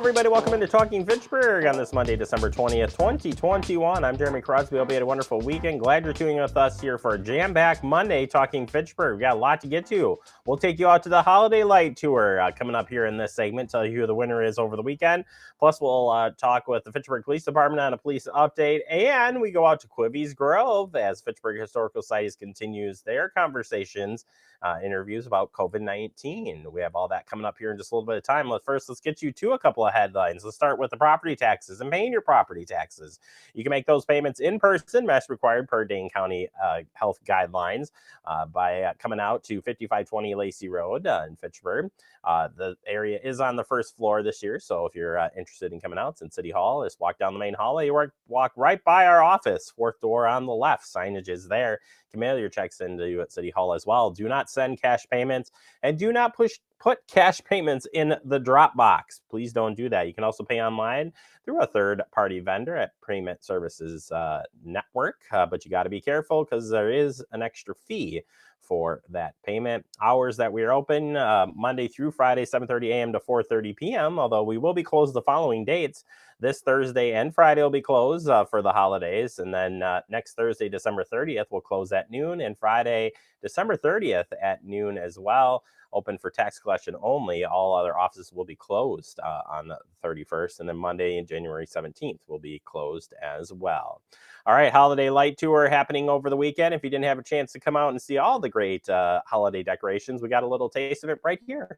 everybody. Welcome into Talking Fitchburg on this Monday, December 20th, 2021. I'm Jeremy Crosby. Hope you had a wonderful weekend. Glad you're tuning in with us here for a jam-packed Monday Talking Fitchburg. We got a lot to get to. We'll take you out to the Holiday Light Tour coming up here in this segment, tell you who the winner is over the weekend. Plus, we'll talk with the Fitchburg Police Department on a police update. And we go out to Quivy's Grove as Fitchburg Historical Society continues their conversations, interviews about COVID-19. We have all that coming up here in just a little bit of time. Let's get you to a couple of headlines. Let's start with the property taxes and paying your property taxes. You can make those payments in person, as required per Dane County health guidelines, by coming out to 5520 Lacey Road in Fitchburg. The area is on the first floor this year, so if you're interested in coming out, it's in City Hall. Just walk down the main hallway. You walk right by our office, fourth door on the left. Signage is there. You can mail your checks into you at City Hall as well. Do not send cash payments, and do not put cash payments in the drop box. Please don't do that. You can also pay online through a third-party vendor at Payment Services Network, but you got to be careful because there is an extra fee for that payment. Hours that we are open Monday through Friday, 7:30 a.m. to 4:30 p.m., although we will be closed the following dates. This Thursday and Friday will be closed for the holidays, and then next Thursday, December 30th, will close at noon, and Friday, December 30th at noon as well. Open for tax collection only. All other offices will be closed on the 31st, and then Monday, January 17th, will be closed as well. All right, Holiday Light Tour happening over the weekend. If you didn't have a chance to come out and see all the great holiday decorations, we got a little taste of it right here.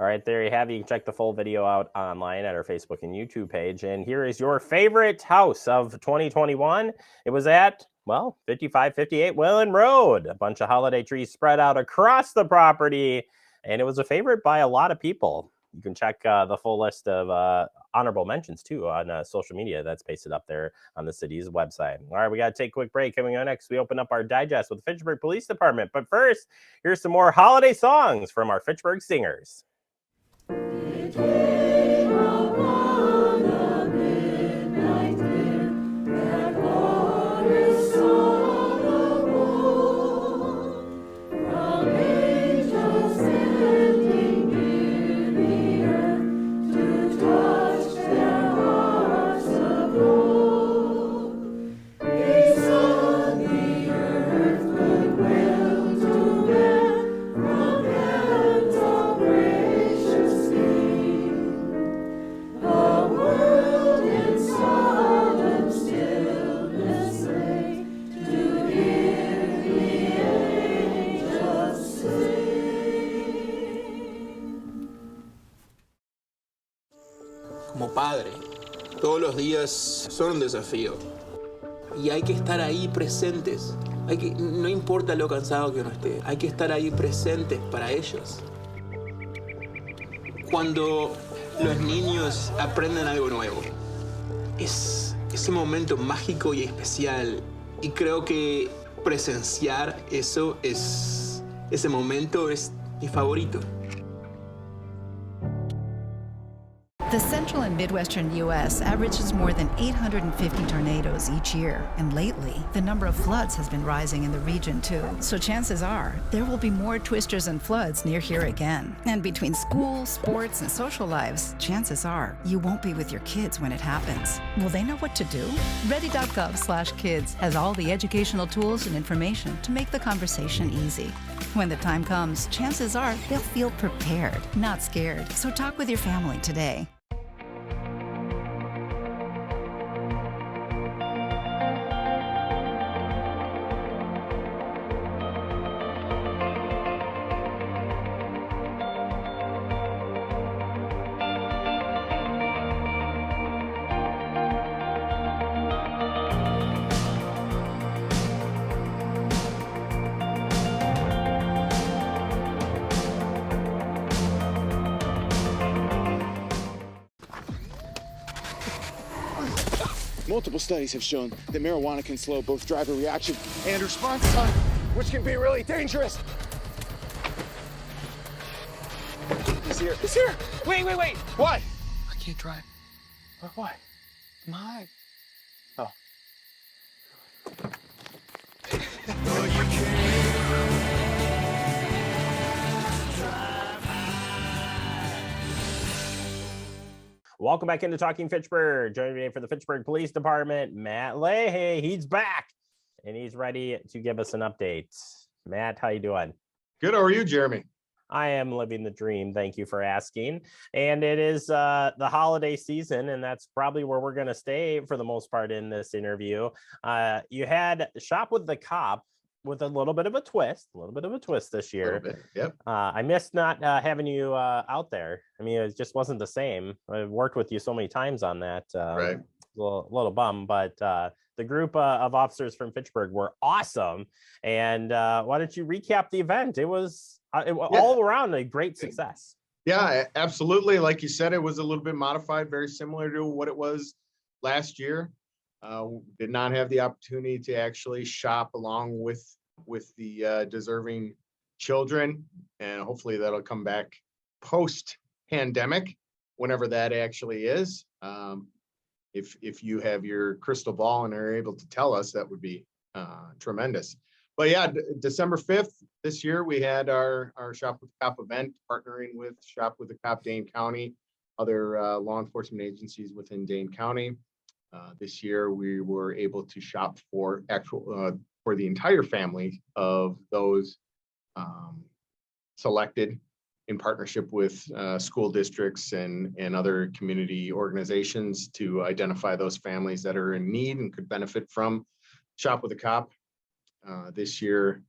All right, there you have it. You can check the full video out online at our Facebook and YouTube page. And here is your favorite house of 2021. It was at, well, 5558 Welland Road. A bunch of holiday trees spread out across the property, and it was a favorite by a lot of people. You can check the full list of honorable mentions too on social media. That's pasted up there on the city's website. All right, we got to take a quick break. Coming on next, we open up our digest with the Fitchburg Police Department. But first, here's some more holiday songs from our Fitchburg singers. Como padre, todos los días son un desafío. Y hay que estar ahí presentes. No importa lo cansado que uno esté, hay que estar ahí presentes para ellos. Cuando los niños aprenden algo nuevo, es ese momento mágico y especial. Y creo que presenciar ese momento es mi favorito. The central and midwestern U.S. averages more than 850 tornadoes each year, and lately, the number of floods has been rising in the region too. So chances are, there will be more twisters and floods near here again. And between school, sports, and social lives, chances are, you won't be with your kids when it happens. Will they know what to do? Ready.gov/kids has all the educational tools and information to make the conversation easy. When the time comes, chances are they'll feel prepared, not scared. So talk with your family today. Multiple studies have shown that marijuana can slow both driver reaction and response time, which can be really dangerous. He's here. He's here. Wait. What? I can't drive. Why? My. Oh. Welcome back into Talking Fitchburg. Joining me for the Fitchburg Police Department, Matt Leahy. He's back, and he's ready to give us an update. Matt, how you doing? Good. How are you, Jeremy? I am living the dream. Thank you for asking. And it is the holiday season, and that's probably where we're going to stay for the most part in this interview. You had Shop with the Cop with a little bit of a twist this year. Yep. I missed not having you out there. I mean, it just wasn't the same. I've worked with you so many times on that. Right. Little bum, but the group of officers from Fitchburg were awesome. And why don't you recap the event? It was all around a great success. Yeah, absolutely. Like you said, it was a little bit modified, very similar to what it was last year. Did not have the opportunity to actually shop along with the deserving children, and hopefully that'll come back post pandemic, whenever that actually is. If you have your crystal ball and are able to tell us, that would be tremendous. But yeah, December 5th this year, we had our Shop with the Cop event, partnering with Shop with the Cop Dane County, other law enforcement agencies within Dane County. This year, we were able to shop for the entire family of those selected in partnership with school districts and other community organizations to identify those families that are in need and could benefit from Shop with a Cop. This year,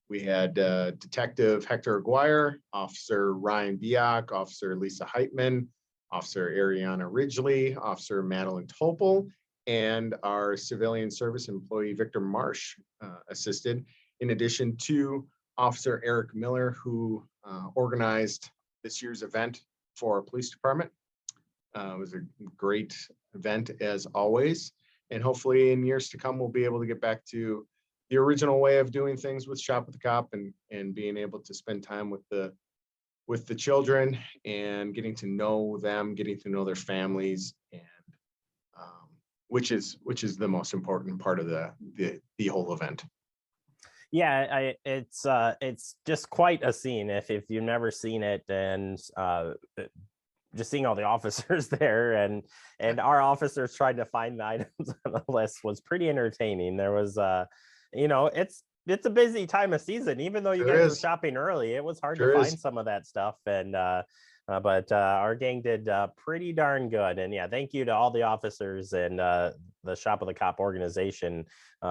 we had Detective Hector Aguirre, Officer Ryan Biak, Officer Lisa Heitman, Officer Ariana Ridgely, Officer Madeline Topol, and our civilian service employee Victor Marsh assisted, in addition to Officer Eric Miller, who organized this year's event for our police department. It was a great event as always. And hopefully in years to come, we'll be able to get back to the original way of doing things with Shop with the Cop, and being able to spend time with the children and getting to know them, getting to know their families, and which is the most important part of the whole event. Yeah, it's just quite a scene if you've never seen it, and just seeing all the officers there, and our officers trying to find the items on the list was pretty entertaining. There was it's a busy time of season, even though you Sure guys is. were shopping early. It was hard Sure to is. find some of that stuff, and but our gang did pretty darn good. And yeah, thank you to all the officers and the Shop of the Cop organization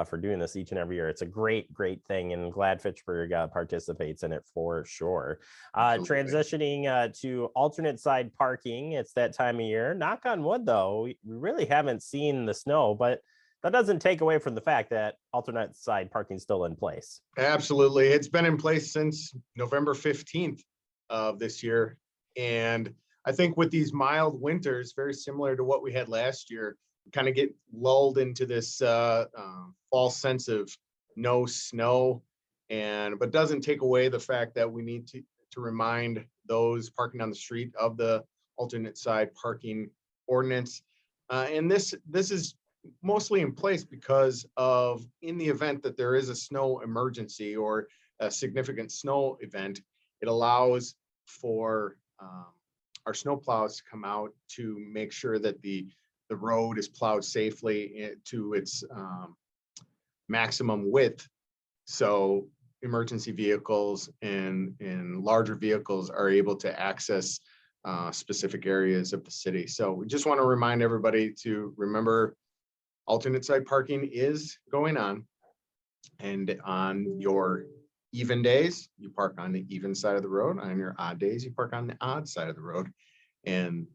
for doing this each and every year. It's a great thing, and I'm glad Fitchburg participates in it for sure. Absolutely. Transitioning to alternate side parking, it's that time of year. Knock on wood, though, we really haven't seen the snow, but that doesn't take away from the fact that alternate side parking is still in place. Absolutely. It's been in place since November 15th of this year. And I think with these mild winters, very similar to what we had last year, we kind of get lulled into this false sense of no snow, but doesn't take away the fact that we need to remind those parking on the street of the alternate side parking ordinance. And this is mostly in place because of, in the event that there is a snow emergency or a significant snow event, it allows for our snow plows to come out to make sure that the road is plowed safely to its maximum width. So emergency vehicles and larger vehicles are able to access specific areas of the city. So we just want to remind everybody to remember alternate side parking is going on, and on your even days, you park on the even side of the road. On your odd days, you park on the odd side of the road. And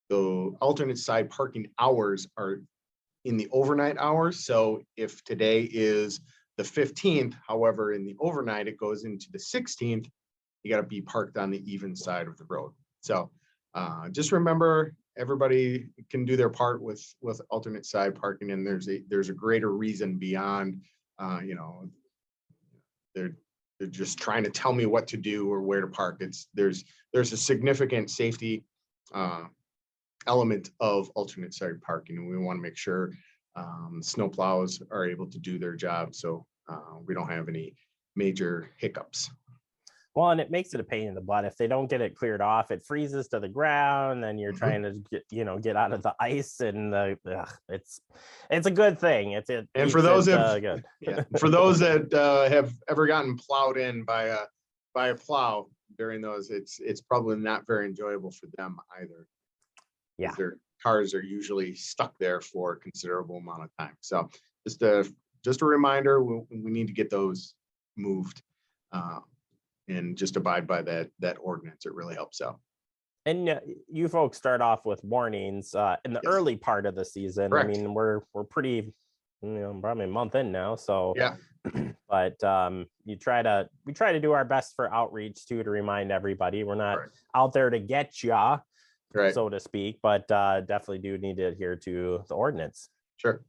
the alternate side parking hours are in the overnight hours. So if today is the 15th, however, in the overnight, it goes into the 16th, you got to be parked on the even side of the road. So just remember, everybody can do their part with alternate side parking, and there's a greater reason beyond they're just trying to tell me what to do or where to park. There's a significant safety element of alternate side parking, and we want to make sure snow plows are able to do their job, so we don't have any major hiccups. Well, and it makes it a pain in the butt if they don't get it cleared off. It freezes to the ground, and you're trying to get out of the ice, and it's a good thing. And for those that for those that have ever gotten plowed in by a plow during those, it's probably not very enjoyable for them either. Yeah, their cars are usually stuck there for a considerable amount of time. So just a reminder, we need to get those moved. And just abide by that ordinance. It really helps out. And you folks start off with warnings in the early part of the season. Correct. I mean, we're pretty, probably a month in now. So yeah. But we try to do our best for outreach too, to remind everybody we're not out there to get ya, so to speak, but definitely do need to adhere to the ordinance. Sure.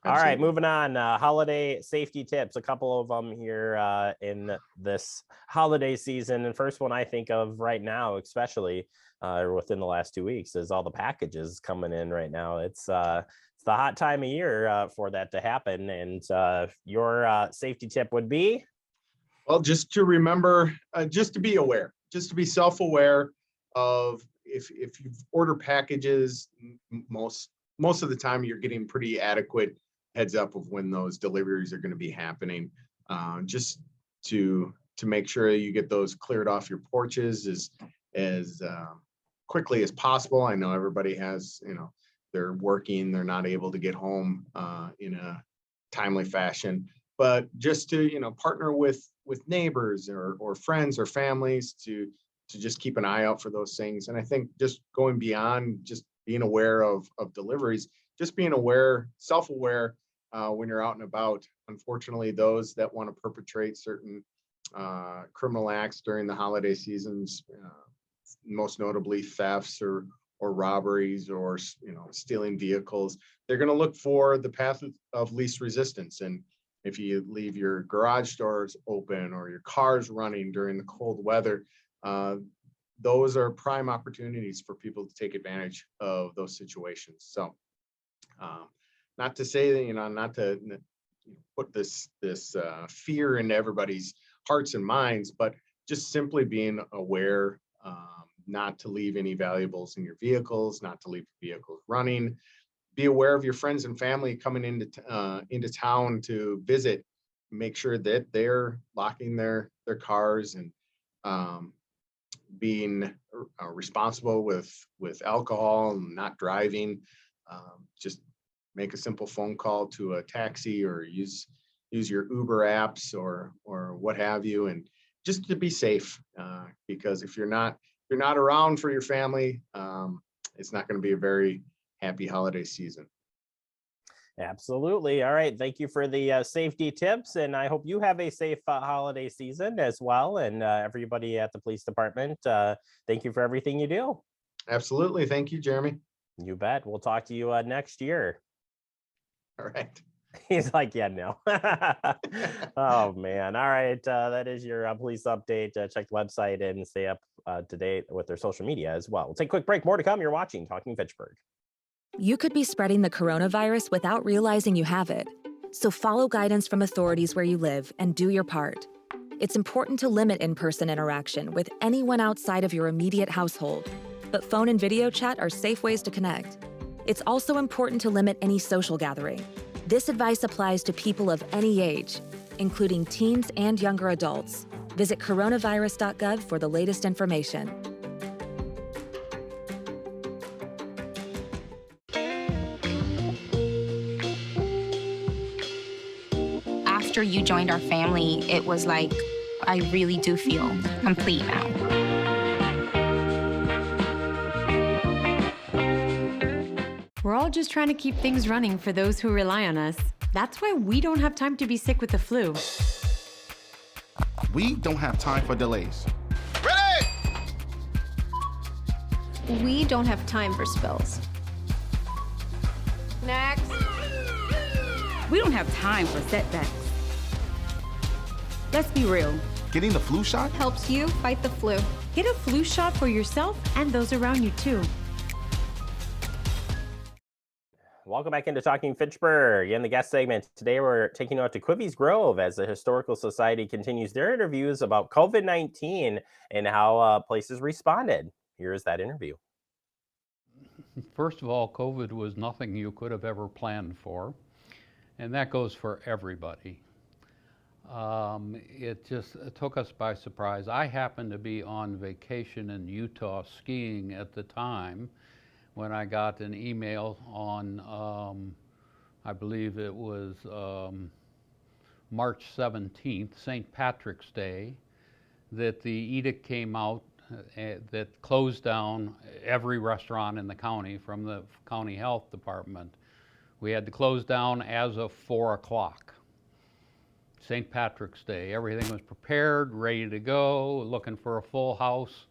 All right, moving on. Holiday safety tips, a couple of them here in this holiday season. And first one I think of right now, especially within the last 2 weeks, is all the packages coming in right now. It's the hot time of year for that to happen. And your safety tip would be? Well, just to remember, just to be aware, just to be self-aware of if you order packages, most of the time you're getting pretty adequate heads up of when those deliveries are going to be happening, just to make sure you get those cleared off your porches as quickly as possible. I know everybody has, they're working, they're not able to get home in a timely fashion, but just to, partner with neighbors or friends or families to just keep an eye out for those things. And I think just going beyond just being aware of deliveries, just being aware, self-aware when you're out and about. Unfortunately, those that want to perpetrate certain criminal acts during the holiday seasons most notably thefts or robberies or stealing vehicles. They're going to look for the path of least resistance. And if you leave your garage doors open or your cars running during the cold weather, those are prime opportunities for people to take advantage of those situations. So not to say that, not to put this fear into everybody's hearts and minds, but just simply being aware, not to leave any valuables in your vehicles, not to leave vehicles running. Be aware of your friends and family coming into town to visit. Make sure that they're locking their cars and being responsible with alcohol and not driving. Just make a simple phone call to a taxi or use your Uber apps or what have you, and just to be safe. Because if you're not around for your family, it's not going to be a very happy holiday season. Absolutely. All right. Thank you for the safety tips. And I hope you have a safe holiday season as well. And everybody at the police department, thank you for everything you do. Absolutely. Thank you, Jeremy. You bet. We'll talk to you next year. All right. He's like, yeah, no. Oh, man. All right. That is your police update. Check the website and stay up to date with their social media as well. We'll take a quick break. More to come. You're watching Talking Fitchburg. You could be spreading the coronavirus without realizing you have it. So follow guidance from authorities where you live and do your part. It's important to limit in-person interaction with anyone outside of your immediate household, but phone and video chat are safe ways to connect. It's also important to limit any social gathering. This advice applies to people of any age, including teens and younger adults. Visit coronavirus.gov for the latest information. After you joined our family, it was like, I really do feel complete now. We're all just trying to keep things running for those who rely on us. That's why we don't have time to be sick with the flu. We don't have time for delays. We don't have time for spills. Next. We don't have time for setbacks. Let's be real. Getting the flu shot helps you fight the flu. Get a flu shot for yourself and those around you too. Welcome back into Talking Fitchburg. In the guest segment, today we're taking you out to Quivy's Grove as the Historical Society continues their interviews about COVID-19 and how places responded. Here is that interview. First of all, COVID was nothing you could have ever planned for, and that goes for everybody. It just took us by surprise. I happened to be on vacation in Utah skiing at the time when I got an email on, I believe it was March 17th, St. Patrick's Day, that the edict came out that closed down every restaurant in the county from the county health department. We had to close down as of 4 o'clock. St. Patrick's Day, everything was prepared, ready to go, looking for a full house,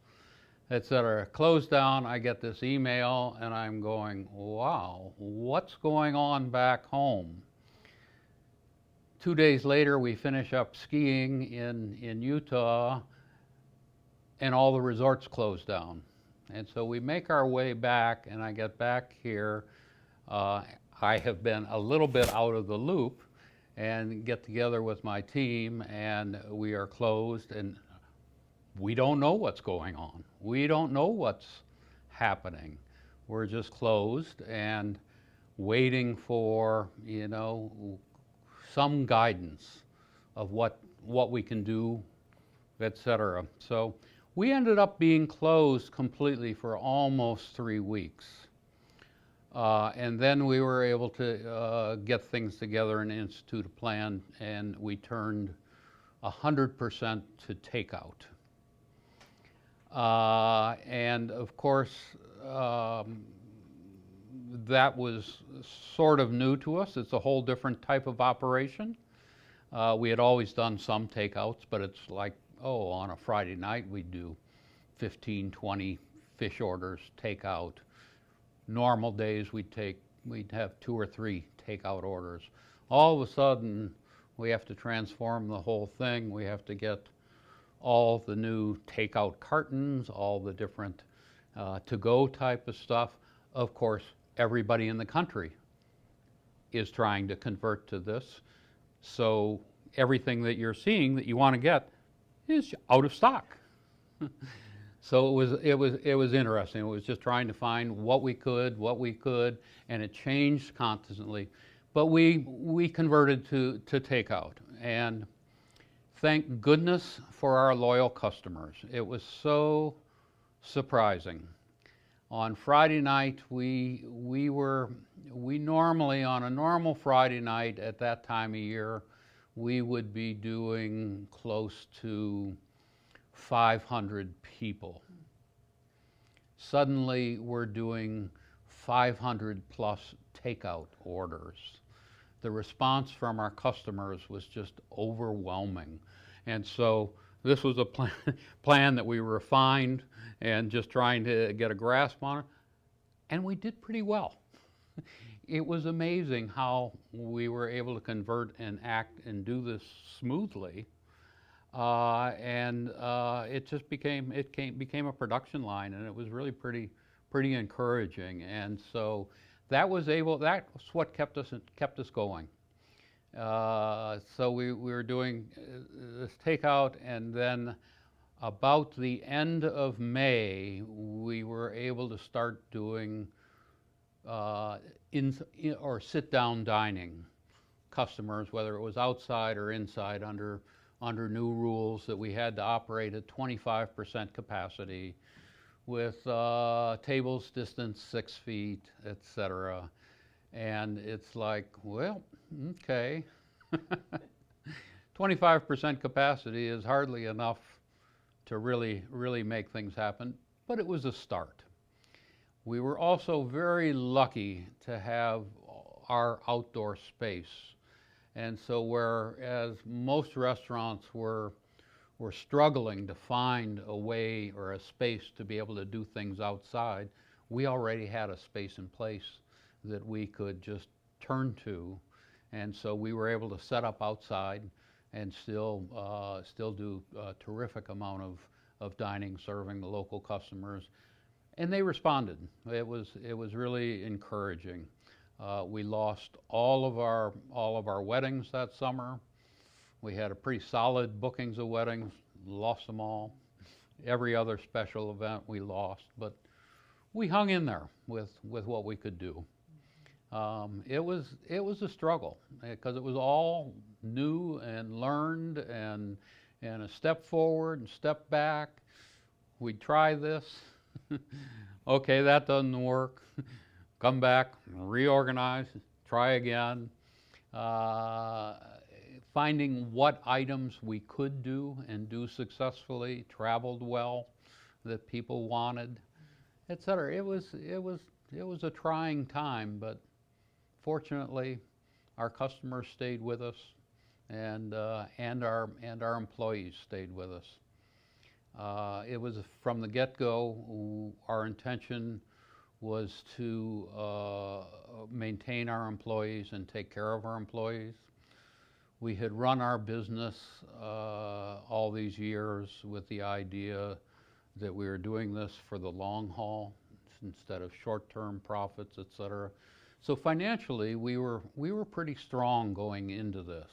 etc. Closed down, I get this email and I'm going, wow, what's going on back home? 2 days later, we finish up skiing in Utah and all the resorts closed down. And so we make our way back and I get back here. I have been a little bit out of the loop and get together with my team and we are closed and we don't know what's going on. We don't know what's happening. We're just closed and waiting for, some guidance of what we can do, etc. So we ended up being closed completely for almost 3 weeks. And then we were able to get things together and institute a plan, and we turned 100% to takeout. And of course, that was sort of new to us. It's a whole different type of operation. We had always done some takeouts, but it's like, on a Friday night we'd do 15, 20 fish orders takeout. Normal days we'd have 2 or 3 takeout orders. All of a sudden, we have to transform the whole thing. We have to get all the new takeout cartons, all the different to-go type of stuff. Of course, everybody in the country is trying to convert to this. So everything that you're seeing that you want to get is out of stock. So it was interesting. It was just trying to find what we could, and it changed constantly. But we converted to takeout, and thank goodness for our loyal customers. It was so surprising. On Friday night, we normally, on a normal Friday night at that time of year, we would be doing close to 500 people. Suddenly, we're doing 500 plus takeout orders. The response from our customers was just overwhelming. And so this was a plan that we refined and just trying to get a grasp on it, and we did pretty well. It was amazing how we were able to convert and act and do this smoothly, and it just became a production line, and it was really pretty encouraging. And so that's what kept us going. So we were doing this takeout, and then about the end of May, we were able to start doing or sit-down dining. Customers, whether it was outside or inside, under new rules that we had to operate at 25% capacity, with tables distance 6 feet, etc. And it's like, well, okay. 25% capacity is hardly enough to really make things happen, but it was a start. We were also very lucky to have our outdoor space. And so whereas most restaurants were struggling to find a way or a space to be able to do things outside, we already had a space in place that we could just turn to. And so we were able to set up outside and still do a terrific amount of dining, serving the local customers. And they responded. It was really encouraging. We lost all of our weddings that summer. We had a pretty solid bookings of weddings, lost them all. Every other special event we lost, but we hung in there with what we could do. It was a struggle because it was all new and learned, and a step forward and step back. We'd try this. Okay, that doesn't work. Come back, reorganize, try again. Finding what items we could do and do successfully, traveled well, that people wanted, etc. It was a trying time, but fortunately, our customers stayed with us, and our employees stayed with us. It was from the get-go. Our intention was to maintain our employees and take care of our employees. We had run our business all these years with the idea that we were doing this for the long haul instead of short-term profits, etc. So financially, we were pretty strong going into this.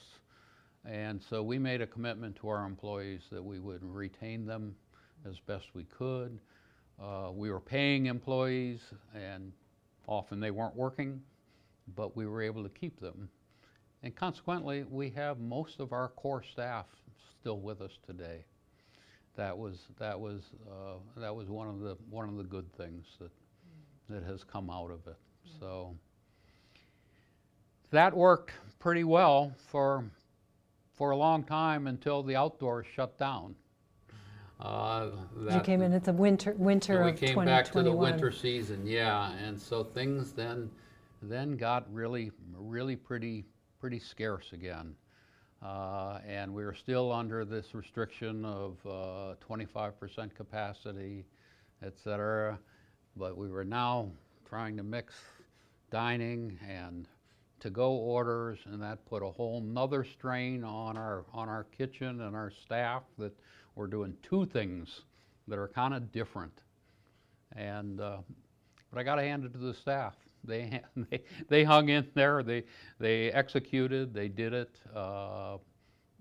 And so we made a commitment to our employees that we would retain them as best we could. We were paying employees, and often they weren't working, but we were able to keep them. And consequently, we have most of our core staff still with us today. That was one of the good things that has come out of it. So that worked pretty well for a long time until the outdoors shut down. You came in at the winter of 2021. We came back to the winter season, yeah, and so things then got really pretty scarce again. And we were still under this restriction of 25% capacity, et cetera. But we were now trying to mix dining and to-go orders, and that put a whole nother strain on our kitchen and our staff, that we're doing two things that are kind of different. And but I got to hand it to the staff. They hung in there. They executed. They did it,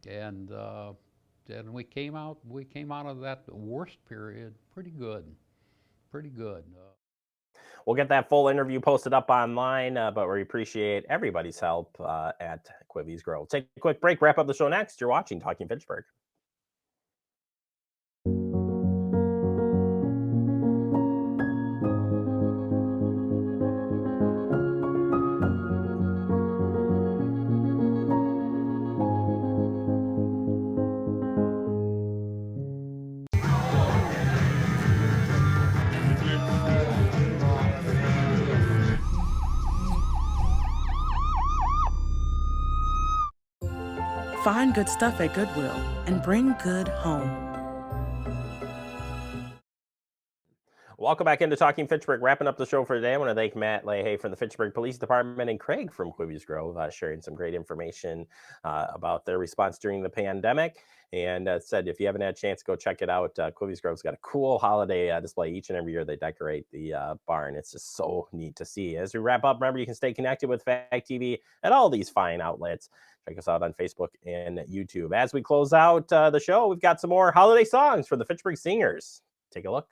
and we came out of that worst period pretty good, pretty good. We'll get that full interview posted up online, but we appreciate everybody's help at Quivvy's Grill. Take a quick break, wrap up the show next. You're watching Talking Fitchburg. Find good stuff at Goodwill and bring good home. Welcome back into Talking Fitchburg. Wrapping up the show for today, I want to thank Matt Leahy from the Fitchburg Police Department and Craig from Quivvy's Grove, sharing some great information about their response during the pandemic. And said, if you haven't had a chance, go check it out. Quivvy's Grove's got a cool holiday display each and every year. They decorate the barn. It's just so neat to see. As we wrap up, remember, you can stay connected with Fact TV at all these fine outlets. Check us out on Facebook and YouTube. As we close out the show, we've got some more holiday songs for the Fitchburg Singers. Take a look.